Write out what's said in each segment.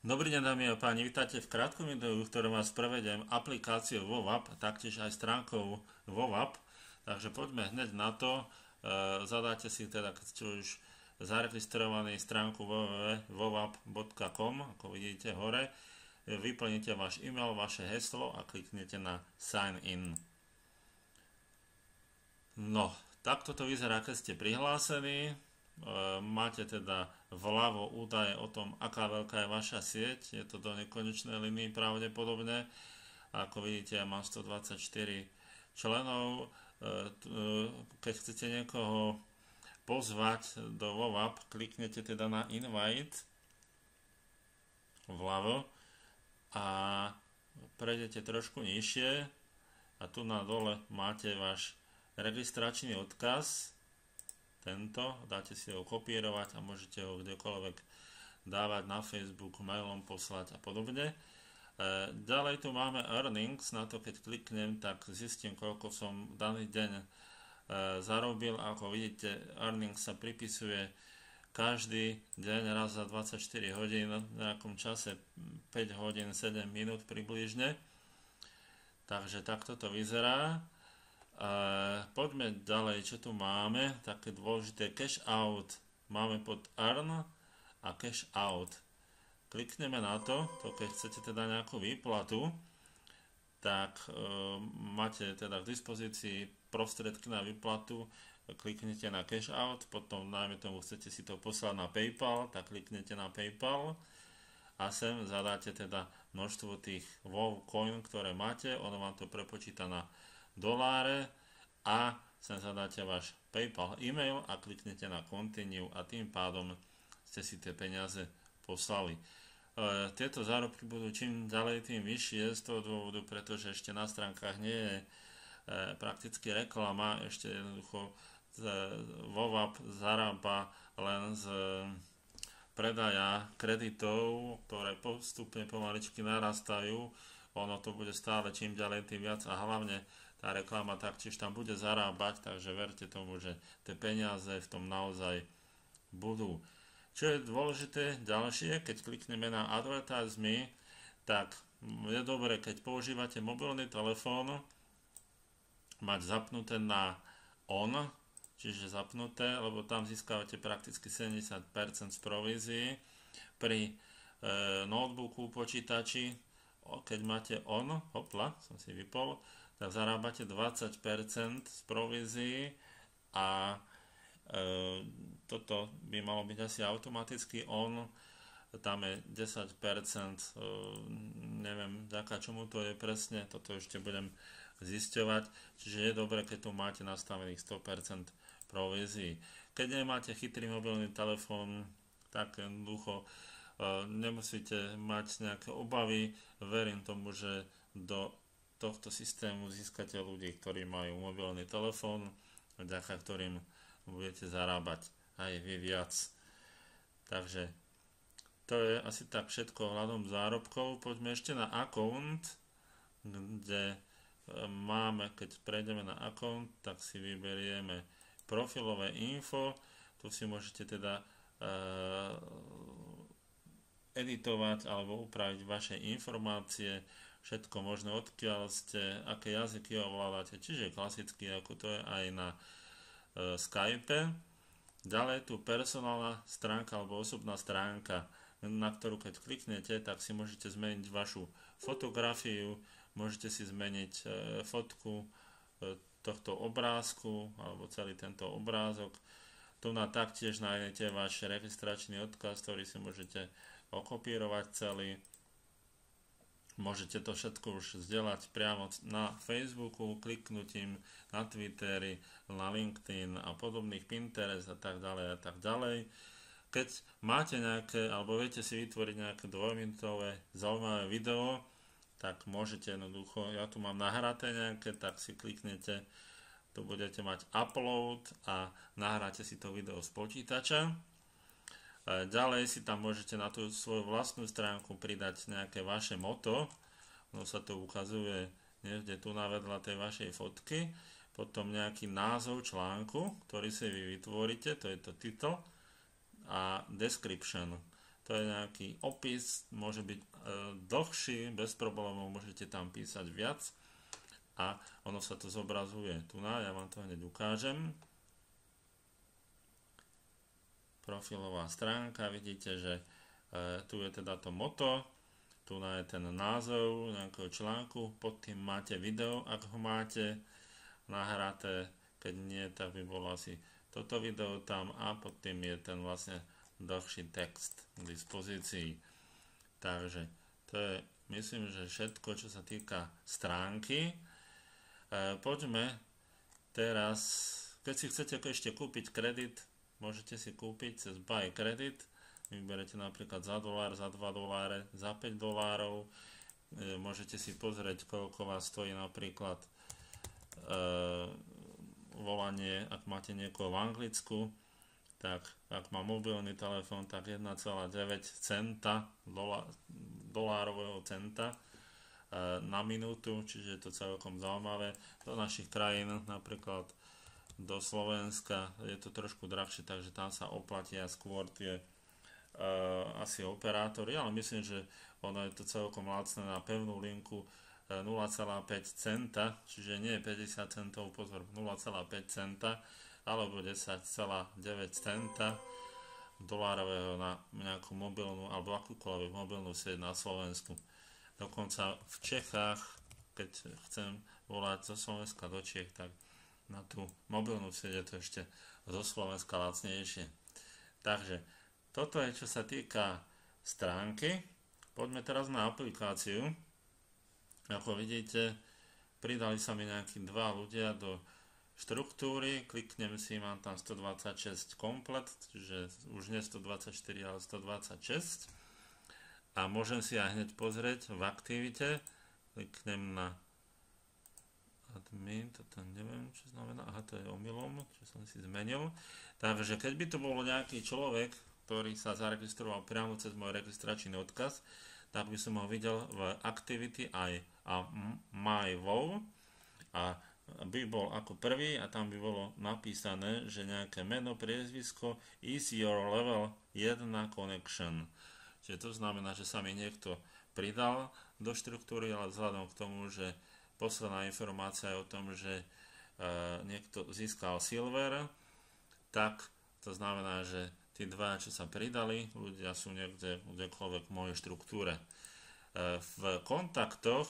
Dobrý deň, dámy a páni, vítajte v krátkom videu, v ktorom vás prevedem aplikáciou VoWap a taktiež aj stránkou VoWap. Takže poďme hneď na to. Zadáte si teda, keď ste už zaregistrovaní, stránku www.vowap.com, ako vidíte hore. Vyplníte váš e-mail, vaše heslo a kliknete na Sign in. No, takto to vyzerá, keď ste prihlásení. Máte teda vľavo údaje o tom, aká veľká je vaša sieť. Je to do nekonečnej linii pravdepodobne. Ako vidíte, ja mám 124 členov. Keď chcete niekoho pozvať do VoWap, kliknete teda na Invite vľavo a prejdete trošku nižšie a tu na dole máte váš registračný odkaz. Tento, dáte si ho kopírovať a môžete ho kdekoľvek dávať na Facebook, mailom poslať a podobne. Ďalej tu máme earnings, na to keď kliknem, tak zistím, koľko som daný deň zarobil. Ako vidíte, earnings sa pripisuje každý deň raz za 24 hodín, v nejakom čase 5 hodín 7 minút približne. Takže takto to vyzerá. Poďme ďalej, čo tu máme, také dôležité cash out, máme pod earn a cash out. Klikneme na to, keď chcete teda nejakú výplatu, tak máte teda k dispozícii prostriedky na výplatu, kliknete na cash out, potom najmä tomu chcete si to poslať na PayPal, tak kliknete na PayPal a sem zadáte teda množstvo tých WoW coin, ktoré máte, ono vám to prepočíta na doláre a sem zadáte váš PayPal e-mail a kliknete na Continue a tým pádom ste si tie peniaze poslali. Tieto zárobky budú čím ďalej tým vyššie z toho dôvodu, pretože ešte na stránkach nie je prakticky reklama, ešte jednoducho VoWap zarába len z predaja kreditov, ktoré postupne pomaličky narastajú. Ono to bude stále čím ďalej tým viac a hlavne tá reklama taktiež tam bude zarábať, takže verte tomu, že tie peniaze v tom naozaj budú. Čo je dôležité ďalšie, keď klikneme na Advertise Me, tak je dobré, keď používate mobilný telefón, mať zapnuté na on, čiže zapnuté, lebo tam získavate prakticky 70% z provízií. Pri notebooku, počítači, keď máte on, hopla, som si vypol, tak zarábate 20% z provízií a toto by malo byť asi automaticky on, tam je 10%, neviem, vďaka čomu to je presne, toto ešte budem zisťovať, čiže je dobré, keď tu máte nastavených 100% provízií. Keď nemáte chytrý mobilný telefón, tak jednoducho nemusíte mať nejaké obavy, verím tomu, že do tohto systému získate ľudí, ktorí majú mobilný telefón, vďaka ktorým budete zarábať aj vy viac. Takže to je asi tak všetko ohľadom zárobkov. Poďme ešte na account, kde máme, keď prejdeme na account, tak si vyberieme profilové info. Tu si môžete teda editovať alebo upraviť vaše informácie, všetko možné, odkiaľ ste, aké jazyky ovládate, čiže klasicky, ako to je aj na Skype. Ďalej tu personálna stránka alebo osobná stránka, na ktorú keď kliknete, tak si môžete zmeniť vašu fotografiu, môžete si zmeniť fotku tohto obrázku alebo celý tento obrázok. Tu na taktiež nájdete váš registračný odkaz, ktorý si môžete okopírovať celý. Môžete to všetko už zdieľať priamo na Facebooku, kliknutím na Twitteri, na LinkedIn a podobných, Pinterest a tak ďalej a tak ďalej. Keď máte nejaké, alebo viete si vytvoriť nejaké dvojminútové zaujímavé video, tak môžete jednoducho, ja tu mám nahraté nejaké, tak si kliknete, tu budete mať upload a nahráte si to video z počítača. Ďalej si tam môžete na tú svoju vlastnú stránku pridať nejaké vaše moto. Ono sa to ukazuje niekde tu na vedľa tej vašej fotky. Potom nejaký názov článku, ktorý si vy vytvoríte, to je to titul. A description. to je nejaký opis, môže byť dlhší, bez problémov môžete tam písať viac a ono sa to zobrazuje tu ja vám to hneď ukážem. Profilová stránka, vidíte, že tu je teda to moto, tu je ten názov nejakého článku, pod tým máte video, ak ho máte nahraté, keď nie, tak by bolo asi toto video tam a pod tým je ten vlastne dlhší text k dispozícii. Takže to je, myslím, že všetko, čo sa týka stránky. Poďme teraz, keď si chcete ešte kúpiť kredit, môžete si kúpiť cez Buy Credit. Vyberete napríklad za $1, za $2, za $5. Môžete si pozrieť, koľko vás stojí napríklad volanie, ak máte niekoho v Anglicku, tak ak má mobilný telefón, tak 1,9 centa, dolárového centa na minútu, čiže je to celkom zaujímavé. Do našich krajín, napríklad do Slovenska, je to trošku drahšie, takže tam sa oplatia skôr tie asi operátori, ale myslím, že ono je to celkom lacné na pevnú linku 0,5 centa, čiže nie 50 centov, pozor, 0,5 centa, alebo 10,9 centa dolárového na nejakú mobilnú alebo akúkoľvek mobilnú sieť na Slovensku. Dokonca v Čechách, keď chcem volať zo Slovenska do Čiech, tak na tú mobilnú sieť je to ešte zo Slovenska lacnejšie. Takže toto je, čo sa týka stránky. Poďme teraz na aplikáciu. Ako vidíte, pridali sa mi nejakí dva ľudia do štruktúry, kliknem si, mám tam 126 komplet, čiže už nie 124, ale 126. A môžem si aj hneď pozrieť v aktivite, kliknem na admin, toto neviem, čo znamená, aha, to je omylom, čo som si zmenil. Takže keď by to bol nejaký človek, ktorý sa zaregistroval priamo cez môj registračný odkaz, tak by som ho videl v Activity aj a My Wow a by bol ako prvý a tam by bolo napísané, že nejaké meno, priezvisko is your level 1 connection. Čiže to znamená, že sa mi niekto pridal do štruktúry, ale vzhľadom k tomu, že posledná informácia je o tom, že niekto získal silver, tak to znamená, že tí dva, čo sa pridali, ľudia sú niekde kdekoľvek v mojej štruktúre. V kontaktoch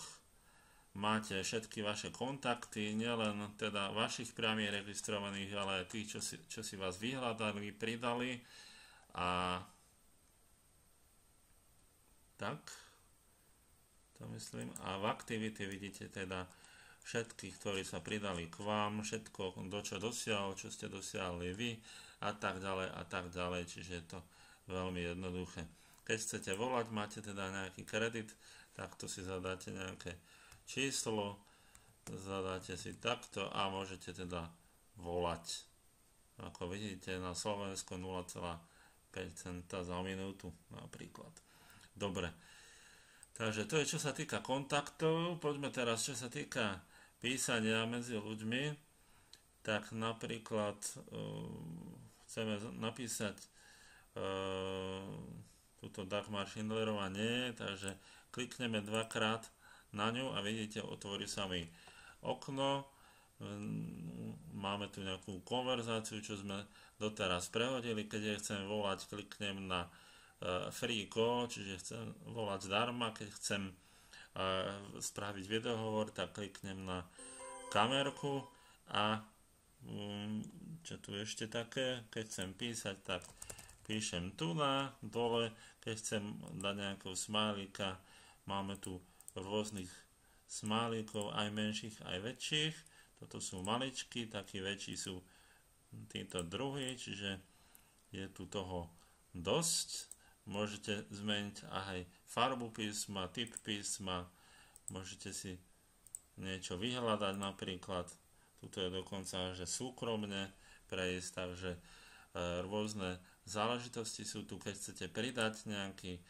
máte všetky vaše kontakty, nielen teda vašich priamých registrovaných, ale aj tých, čo si vás vyhľadali, pridali a tak, to myslím. A v aktivite vidíte teda všetkých, ktorí sa pridali k vám, všetko, kto čo dosiahol, čo ste dosiahli vy a tak ďalej, čiže je to veľmi jednoduché. Keď chcete volať, máte teda nejaký kredit, tak to si zadáte nejaké číslo, zadáte si takto a môžete teda volať. Ako vidíte, na Slovensku 0,5 centa za minútu napríklad. Dobre, takže to je, čo sa týka kontaktov. Poďme teraz, čo sa týka písania medzi ľuďmi. Tak napríklad chceme napísať túto Dagmar Schindlerová nie, takže klikneme dvakrát na ňu a vidíte, otvorí sa mi okno. Máme tu nejakú konverzáciu, čo sme doteraz prehodili. Keď ja chcem volať, kliknem na free call, čiže chcem volať zdarma. Keď chcem spraviť videohovor, tak kliknem na kamerku a čo tu ešte také, keď chcem písať, tak píšem tu dole, keď chcem dať nejakého smálika, máme tu rôznych smálíkov, aj menších, aj väčších. Toto sú maličky, takí väčší sú títo druhy, čiže je tu toho dosť. Môžete zmeniť aj farbu písma, typ písma, môžete si niečo vyhľadať napríklad. Tuto je dokonca, že súkromne prejsť, takže rôzne záležitosti sú tu, keď chcete pridať nejaký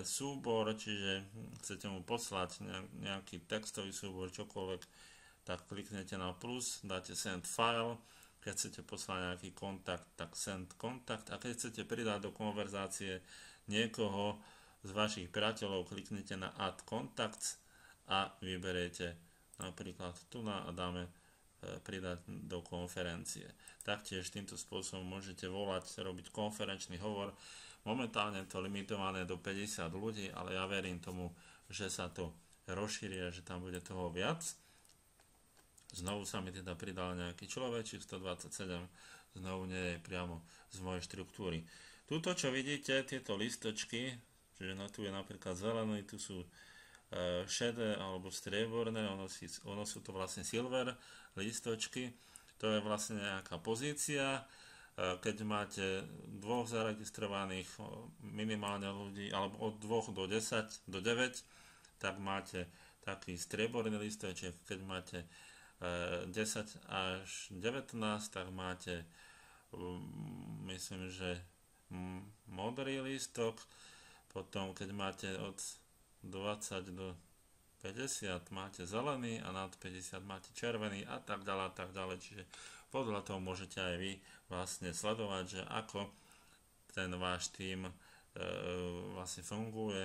súbor, čiže chcete mu poslať nejaký textový súbor, čokoľvek, tak kliknete na plus, dáte send file, keď chcete poslať nejaký kontakt, tak send kontakt a keď chcete pridať do konverzácie niekoho z vašich priateľov, kliknete na Add Contacts a vyberiete napríklad tu a dáme pridať do konferencie. Taktiež týmto spôsobom môžete volať, robiť konferenčný hovor. Momentálne je to limitované do 50 ľudí, ale ja verím tomu, že sa to rozšíri a že tam bude toho viac. Znovu sa mi teda pridal nejaký človečík 127, znovu nie je priamo z mojej štruktúry. Tuto, čo vidíte, tieto listočky, čiže tu je napríklad zelený, tu sú šedé alebo strieborné, ono sú to vlastne silver listočky, to je vlastne nejaká pozícia. Keď máte dvoch zaregistrovaných minimálne ľudí, alebo od 2 do 10, do 9, tak máte taký strieborný listoček. Keď máte 10 až 19, tak máte, myslím, že modrý listok. Potom, keď máte od 20 do 50 máte zelený a nad 50 máte červený a tak ďalej, čiže podľa toho môžete aj vy vlastne sledovať, že ako ten váš tím vlastne funguje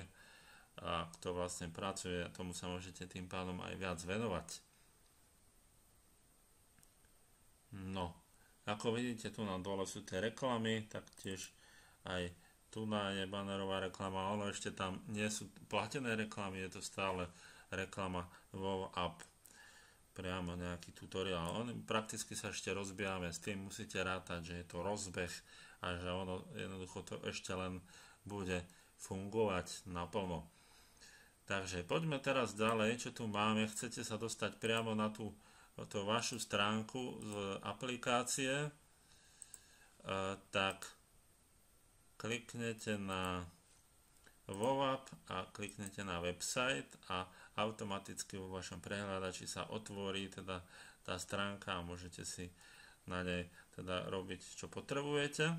a kto vlastne pracuje, a tomu sa môžete tým pádom aj viac venovať. No, ako vidíte, tu na dole sú tie reklamy, taktiež aj tu je bannerová reklama, ono ešte tam nie sú platené reklamy, je to stále reklama WoW App, priamo nejaký tutoriál. Prakticky sa ešte rozbiehame, s tým musíte rátať, že je to rozbeh a že ono jednoducho to ešte len bude fungovať naplno. Takže poďme teraz ďalej, čo tu máme. Chcete sa dostať priamo na tú vašu stránku z aplikácie, tak kliknete na WoW App a kliknete na website a automaticky vo vašom prehľadači sa otvorí teda tá stránka a môžete si na nej teda robiť, čo potrebujete.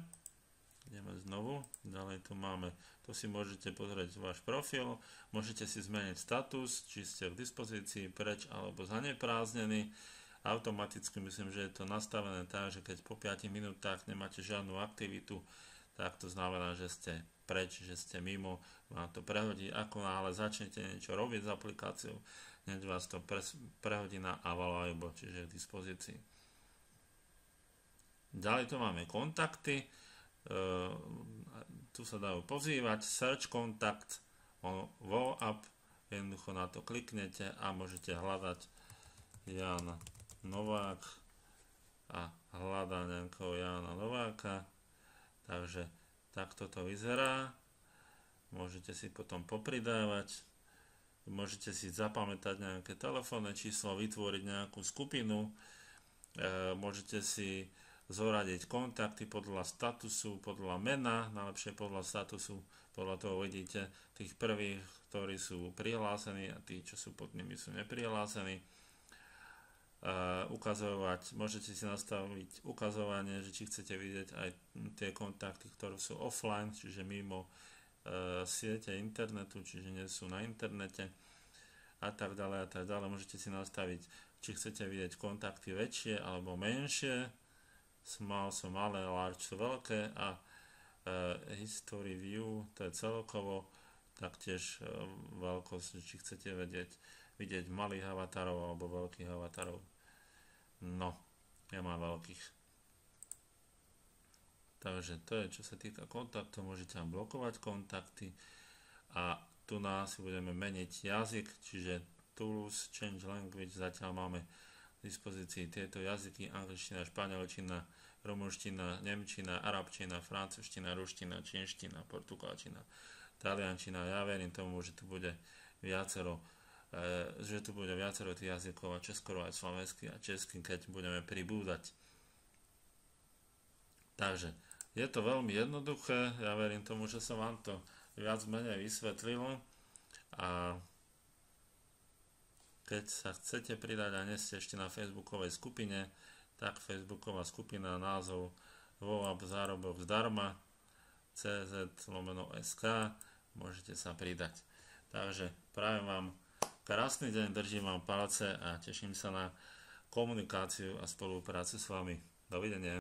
Ideme znovu, ďalej tu máme, tu si môžete pozrieť váš profil, môžete si zmeniť status, či ste v dispozícii, preč alebo zaneprázdnený. Automaticky myslím, že je to nastavené tak, že keď po 5 minútach nemáte žiadnu aktivitu, tak to znamená, že ste preč, že ste mimo, vám to prehodí, ako náhle začnete niečo robiť s aplikáciou, hneď vás to prehodí na available, čiže k dispozícii. Ďalej tu máme kontakty, tu sa dajú pozývať, search contact, WoW App, jednoducho na to kliknete a môžete hľadať Jana Novák a hľadá nejakého Jana Nováka. Takže takto to vyzerá. Môžete si potom popridávať. Môžete si zapamätať nejaké telefónne číslo, vytvoriť nejakú skupinu. Môžete si zoradiť kontakty podľa statusu, podľa mena, najlepšie podľa statusu. Podľa toho vidíte tých prvých, ktorí sú prihlásení a tí, čo sú pod nimi, sú neprihlásení. Ukazovať, môžete si nastaviť ukazovanie, že či chcete vidieť aj tie kontakty, ktoré sú offline, čiže mimo siete internetu, čiže nie sú na internete a tak ďalej a tak ďalej. Môžete si nastaviť, či chcete vidieť kontakty väčšie alebo menšie, small sú malé, large sú veľké a history view, to je celkovo, taktiež veľkosť, či chcete vidieť malých avatarov alebo veľkých avatarov. No, ja mám veľkých. Takže to je, čo sa týka kontaktov, môžete tam blokovať kontakty a tu si budeme meniť jazyk, čiže tools, change language, zatiaľ máme v dispozícii tieto jazyky, angličtina, španielčina, rumunština, nemčina, arabčina, francúzština, ruština, čínština, portugalčina, taliančina. Ja verím tomu, že tu bude viacero tých jazykov a česko aj slovenský a český, keď budeme pribúdať. Takže je to veľmi jednoduché, ja verím tomu, že som vám to viac menej vysvetlil a keď sa chcete pridať a nie ste ešte na facebookovej skupine, tak facebooková skupina, názov WoW App zárobok zdarma cz/sk, môžete sa pridať. Takže prajem vám krásny deň, držím vám palce a teším sa na komunikáciu a spoluprácu s vami. Dovidenia.